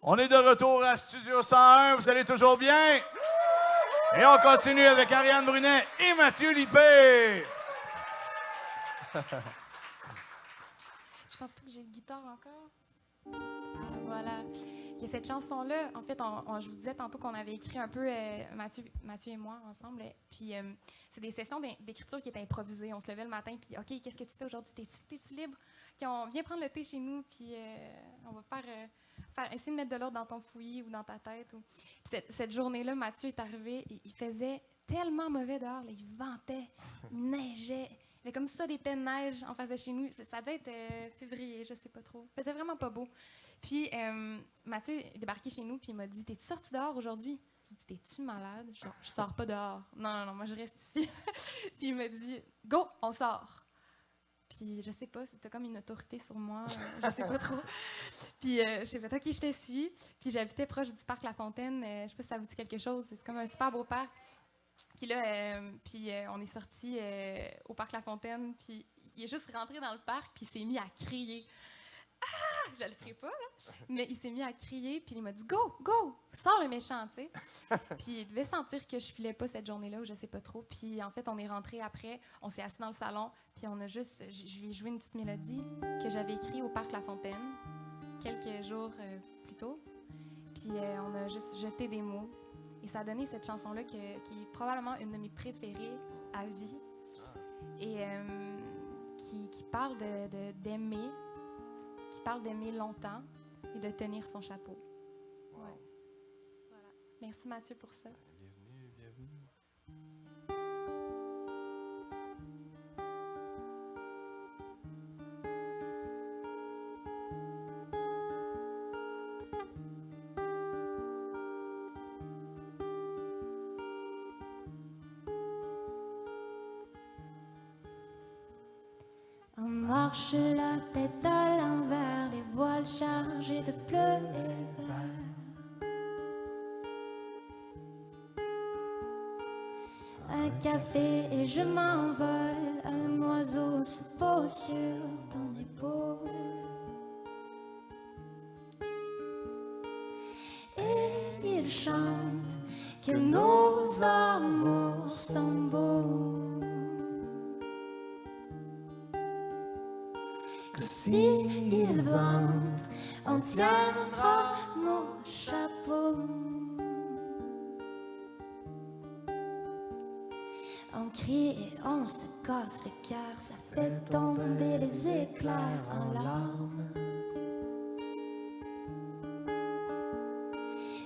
On est de retour à Studio 101. Vous allez toujours bien? Et on continue avec Ariane Brunet et Mathieu Lippé. Je pense pas que j'ai de guitare encore. Voilà. Il y a cette chanson-là. En fait, je vous disais tantôt qu'on avait écrit un peu, Mathieu et moi, ensemble. Puis, c'est des sessions d'écriture qui étaient improvisées. On se levait le matin, puis OK, qu'est-ce que tu fais aujourd'hui? T'es-tu libre? Puis on vient prendre le thé chez nous, puis on va essayer de mettre de l'ordre dans ton fouillis ou dans ta tête. Puis cette journée-là, Mathieu est arrivé, et il faisait tellement mauvais dehors. Là, il ventait, il neigeait. Il y avait comme ça des pelles de neige en face de chez nous. Ça devait être février, je sais pas trop. Il faisait vraiment pas beau. Puis Mathieu est débarqué chez nous, puis il m'a dit « T'es-tu sorti dehors aujourd'hui? » J'ai dit « T'es-tu malade? Je sors pas dehors. » Non, moi je reste ici. Puis il m'a dit « Go, on sort. » Puis je sais pas, c'était comme une autorité sur moi, je sais pas trop. Puis j'ai fait « OK, je te suis. » Puis j'habitais proche du parc La Fontaine. Je sais pas si ça vous dit quelque chose. C'est comme un super beau parc. Puis là, on est sortis au parc La Fontaine. Puis il est juste rentré dans le parc, puis il s'est mis à crier. Ah! Je le ferai pas, là. Mais il s'est mis à crier, puis il m'a dit « Go, go! Sors le méchant! » tu sais. Puis il devait sentir que je filais pas cette journée-là, ou je sais pas trop. Puis en fait, on est rentré après, on s'est assis dans le salon, puis je lui ai joué une petite mélodie que j'avais écrite au parc La Fontaine, quelques jours plus tôt. Puis on a juste jeté des mots. Et ça a donné cette chanson-là qui est probablement une de mes préférées à vie. Et qui parle d'aimer, qui parle d'aimer longtemps et de tenir son chapeau. Wow. Ouais. Voilà. Merci Mathieu pour ça. Bienvenue. On marche la tête à l'envers, les voiles chargées de bleu et vert. Un café et je m'envole, un oiseau se pose sur ton épaule. Et il chante que nos amours sont beaux. Que s'il vente, on tiendra nos chapeaux. On crie et on se casse le cœur, ça fait tomber les éclairs en larmes.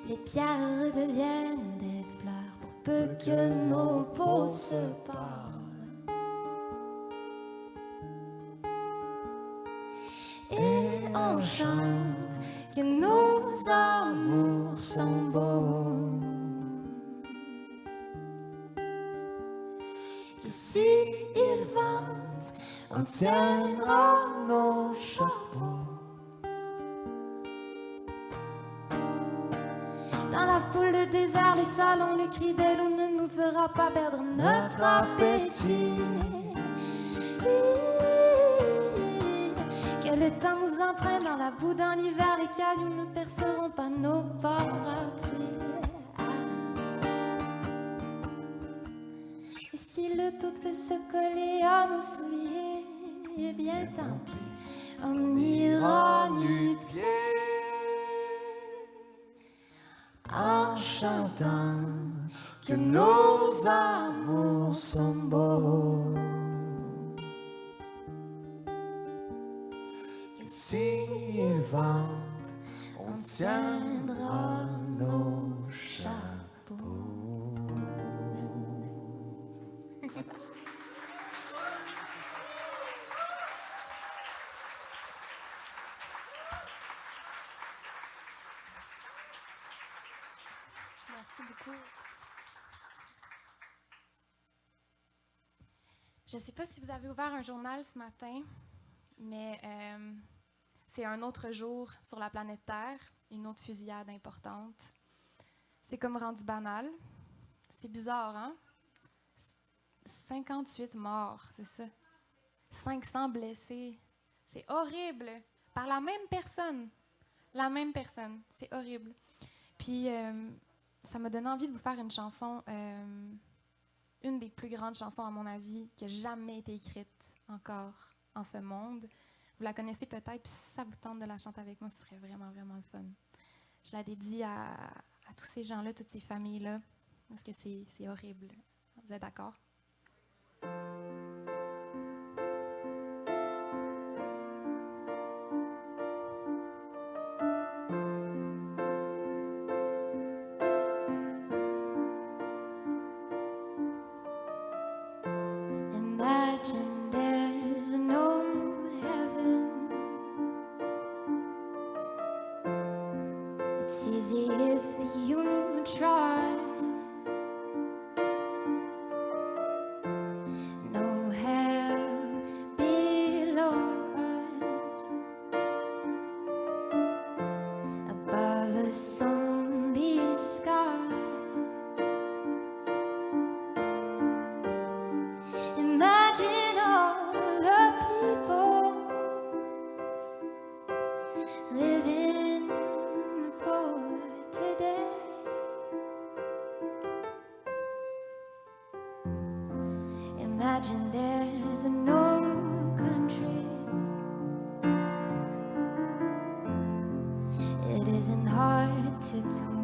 Les pierres deviennent des fleurs pour peu que nos peaux se parlent. Et on chante que nos amours sont beaux. Que s'ils ventent, on tiendra nos chapeaux. Dans la foule de désert, les salons, le cri des loups ne nous fera pas perdre notre appétit. Que le temps nous entraîne dans la boue, dans l'hiver, les cailloux ne perceront pas nos parapluies. Et si le tout veut se coller à nos souliers, eh bien tant pis, on ira nu-pieds. En chantant que nos amours sont beaux. S'ils vendent, on tiendra nos chapeaux. Merci beaucoup. Je ne sais pas si vous avez ouvert un journal ce matin, mais c'est un autre jour sur la planète Terre, une autre fusillade importante. C'est comme rendu banal. C'est bizarre, hein? 58 morts, c'est ça. 500 blessés. C'est horrible. Par la même personne. La même personne. C'est horrible. Puis, ça m'a donné envie de vous faire une chanson, une des plus grandes chansons, à mon avis, qui a jamais été écrite encore en ce monde. Vous la connaissez peut-être, puis si ça vous tente de la chanter avec moi, ce serait vraiment, vraiment le fun. Je la dédie à tous ces gens-là, toutes ces familles-là, parce que c'est horrible. Vous êtes d'accord? Imagine there's no heaven. It's easy if you try. No hell below us, above us only sky. Imagine all the people living for today. Imagine there's no countries. It isn't hard to do.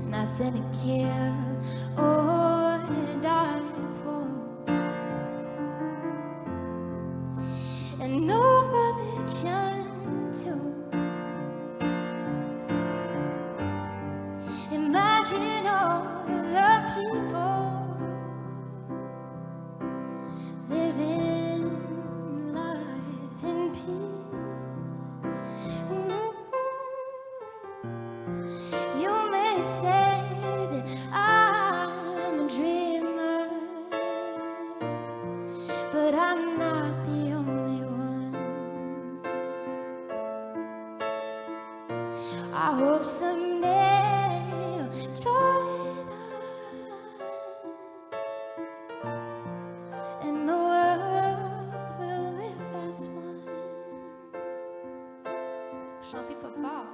Nothing to kill or die for, and no religion too. Imagine all the people living life in peace. You may say that I'm a dreamer, but I'm not the only one. I hope someday you'll join us, and the world will live as one. Vous chantez pas fort.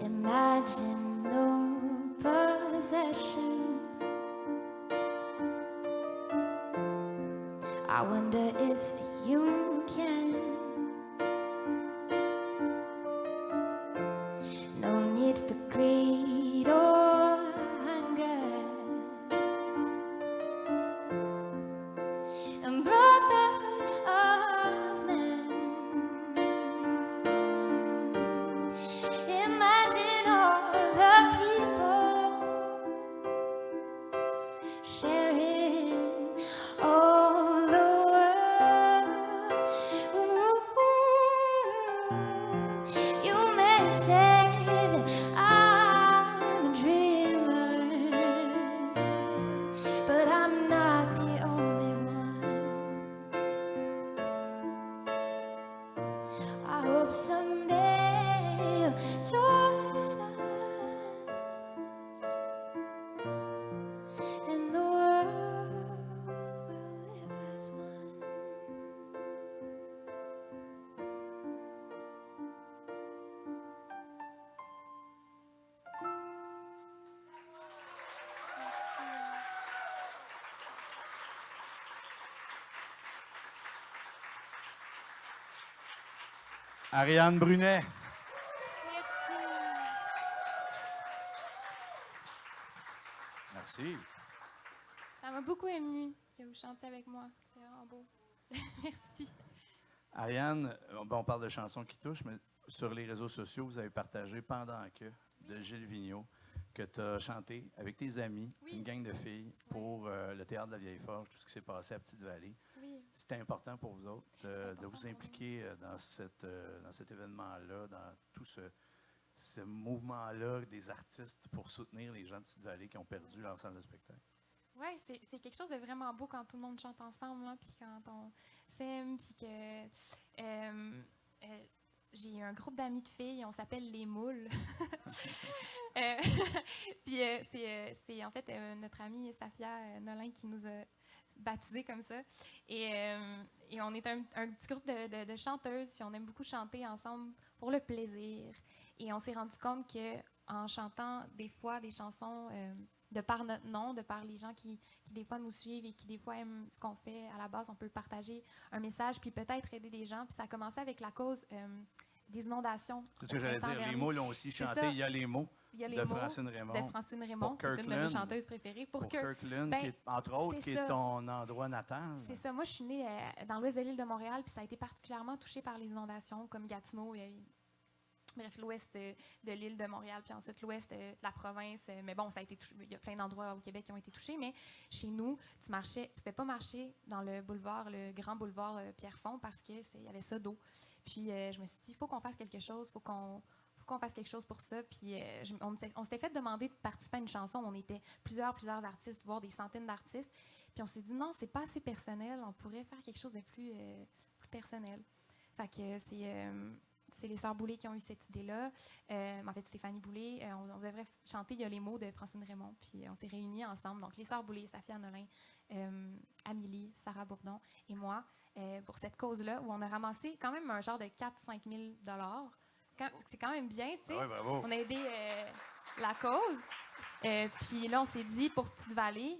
Imagine no possessions. I wonder if you can. No need for greed or hunger, and brotherhood of men. Imagine all the people sharing all the world. You may say that I'm a dreamer, but I'm not the only one. I hope someday you'll join us, and the world will live as one. Ariane Brunet. Merci. Merci. Ça m'a beaucoup émue que vous chantez avec moi. C'est vraiment beau. Merci. Ariane, on parle de chansons qui touchent, mais sur les réseaux sociaux, vous avez partagé Pendant que de Gilles Vigneault, que tu as chanté avec tes amis, Oui. une gang de filles, pour le Théâtre de la Vieille Forge, tout ce qui s'est passé à Petite-Vallée. Oui. C'était important pour vous autres de important vous pour impliquer dans cet événement-là, dans tout ce mouvement-là des artistes pour soutenir les gens de Petite-Vallée qui ont perdu leur salle de spectacle. Oui, c'est quelque chose de vraiment beau quand tout le monde chante ensemble, là, puis quand on s'aime, puis que j'ai un groupe d'amis de filles, on s'appelle les Moules. Euh, Puis c'est en fait notre amie Safia Nolin qui nous a baptisés comme ça. Et on est un petit groupe de chanteuses, puis on aime beaucoup chanter ensemble pour le plaisir. Et on s'est rendu compte qu'en chantant des fois des chansons de par notre nom, de par les gens qui des fois nous suivent et qui des fois aiment ce qu'on fait, à la base, on peut partager un message puis peut-être aider des gens. Puis ça a commencé avec la cause des inondations. C'est ce que j'allais dire. Les mots l'ont aussi chanté. ça. Il y a les mots Il y a les de mots Francine Raymond. de Francine Raymond, qui est une de nos Kirkland. chanteuses préférées. Pour Kirkland, ben, qui est, entre autres, c'est qui ça. est ton endroit natal. C'est ça. Moi, je suis née dans l'ouest de l'île de Montréal, puis ça a été particulièrement touché par les inondations, comme Gatineau. Bref, l'ouest de l'île de Montréal, puis ensuite l'ouest de la province. Mais bon, ça a été touché. Il y a plein d'endroits au Québec qui ont été touchés, mais chez nous, tu ne pouvais pas marcher dans le boulevard, le grand boulevard Pierrefonds, parce qu'il y avait ça d'eau. Puis je me suis dit, il faut qu'on fasse quelque chose, faut qu'on fasse quelque chose pour ça. Puis on s'était fait demander de participer à une chanson. On était plusieurs artistes, voire des centaines d'artistes. Puis on s'est dit, non, c'est pas assez personnel. On pourrait faire quelque chose de plus personnel. Fait que c'est les Sœurs Boulay qui ont eu cette idée-là. En fait, Stéphanie Boulay, on devrait chanter « Il y a les mots » de Francine Raymond. Puis on s'est réunis ensemble. Donc, les Sœurs Boulay, Safia Nolin, Amélie, Sarah Bourdon et moi, pour cette cause-là, où on a ramassé quand même un genre de 4-5 000 $. C'est quand même bien, tu sais. Ah oui, bravo. On a aidé la cause. Puis là, on s'est dit, pour Petite-Vallée,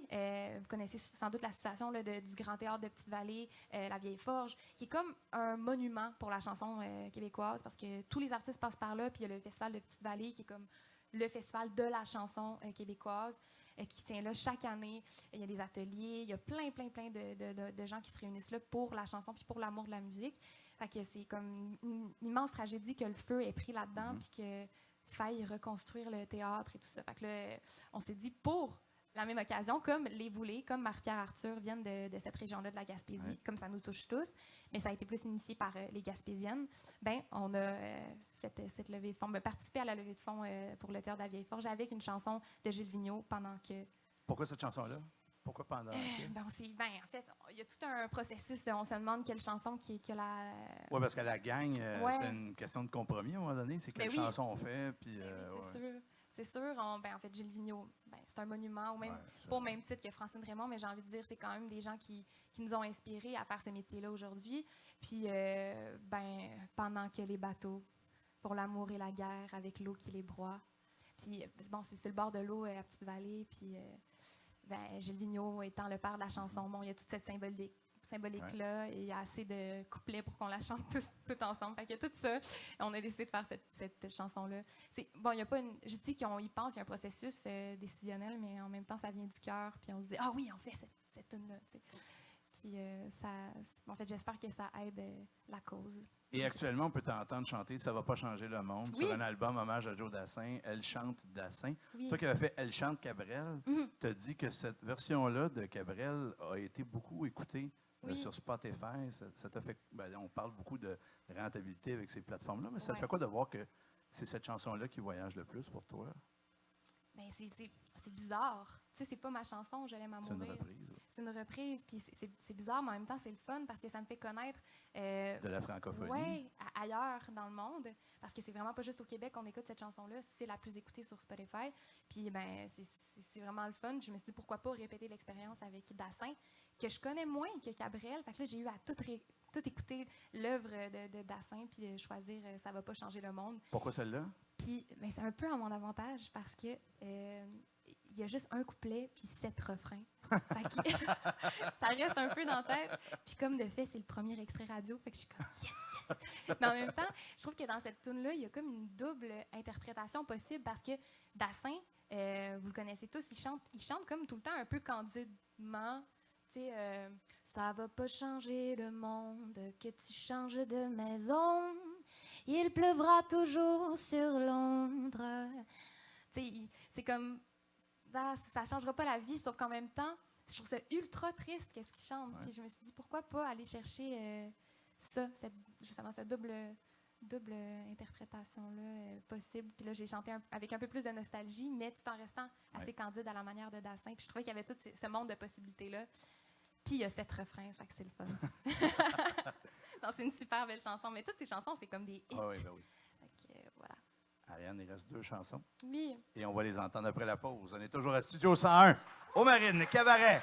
vous connaissez sans doute la situation là, du Grand Théâtre de Petite-Vallée, la Vieille Forge, qui est comme un monument pour la chanson québécoise, parce que tous les artistes passent par là, puis il y a le Festival de Petite-Vallée, qui est comme le festival de la chanson québécoise, qui se tient là chaque année. Il y a des ateliers, il y a plein de gens qui se réunissent là pour la chanson, puis pour l'amour de la musique. Fait que c'est comme une immense tragédie que le feu ait pris là-dedans, puis qu'il faille reconstruire le théâtre et tout ça. Fait que là, on s'est dit, pour la même occasion, comme les Boulay, comme Marie-Pierre Arthur viennent de cette région-là, de la Gaspésie, comme ça nous touche tous, mais ça a été plus initié par les Gaspésiennes, ben on a fait cette levée de fonds, participé à la levée de fonds pour le Théâtre de la Vieille Forge avec une chanson de Gilles Vigneault pendant que... Pourquoi cette chanson-là? Pourquoi pendant que... en fait, il y a tout un processus. On se demande quelle chanson qui a la... Oui, parce que la gang, Ouais. c'est une question de compromis à un moment donné. C'est quelle oui. chanson on fait. Puis, c'est sûr. C'est sûr. En fait, Gilles Vigneault, c'est un monument, ou même pas au même titre que Francine Raymond, mais j'ai envie de dire, c'est quand même des gens qui nous ont inspirés à faire ce métier-là aujourd'hui. Puis, pendant que les bateaux, pour l'amour et la guerre, avec l'eau qui les broie. Puis, c'est sur le bord de l'eau à Petite-Vallée, puis... Gilles Vigneault étant le père de la chanson, il y a toute cette symbolique-là, et il y a assez de couplets pour qu'on la chante tout ensemble. Fait qu'il y a tout ça. On a décidé de faire cette chanson-là. Il y a pas je dis qu'on y pense, il y a un processus décisionnel, mais en même temps, ça vient du cœur, puis on se dit, ah oui, on fait cette tune-là. Puis en fait, j'espère que ça aide la cause. Et actuellement, on peut t'entendre chanter « Ça va pas changer le monde » sur un album hommage à Joe Dassin, « Elle chante Dassin ». Oui. Toi qui avais fait « Elle chante Cabrel », tu as dit que cette version-là de Cabrel a été beaucoup écoutée sur Spotify. Ça t'a fait... on parle beaucoup de rentabilité avec ces plateformes-là, mais ça te fait quoi de voir que c'est cette chanson-là qui voyage le plus pour toi? C'est bizarre. Tu sais, c'est pas ma chanson, je l'aime à mourir. C'est une reprise. C'est une reprise, puis c'est bizarre, mais en même temps, c'est le fun parce que ça me fait connaître... de la francophonie. Oui, ailleurs dans le monde, parce que c'est vraiment pas juste au Québec qu'on écoute cette chanson-là, c'est la plus écoutée sur Spotify. Puis, c'est vraiment le fun. Je me suis dit, pourquoi pas répéter l'expérience avec Dassin, que je connais moins que Cabrel. Fait que là, j'ai eu à tout écouter l'œuvre de Dassin, puis choisir « Ça va pas changer le monde ». Pourquoi celle-là? Puis, c'est un peu à mon avantage parce que il y a juste un couplet puis 7 refrains. Fait que ça reste un peu dans la tête. Puis comme de fait, c'est le premier extrait radio. Fait que je suis comme yes! Mais en même temps, je trouve que dans cette tune-là, il y a comme une double interprétation possible parce que Dassin, vous le connaissez tous, il chante comme tout le temps un peu candidement. Tu sais, ça va pas changer le monde que tu changes de maison. Il pleuvra toujours sur Londres. Tu sais, c'est comme... ça ne changera pas la vie, sauf qu'en même temps, je trouve ça ultra triste qu'est-ce qu'il chante. Puis je me suis dit, pourquoi pas aller chercher justement cette double interprétation-là possible. Puis là, j'ai chanté avec un peu plus de nostalgie, mais tout en restant assez candide à la manière de Dassin. Puis je trouvais qu'il y avait tout ce monde de possibilités-là. Puis il y a 7 refrains, fait que c'est le fun. Non, c'est une super belle chanson. Mais toutes ces chansons, c'est comme des hits. Ah oui, ben oui. Fait que, voilà. Ariane, il reste 2 chansons. Oui. Et on va les entendre après la pause. On est toujours à Studio 101, au Marine, Cabaret.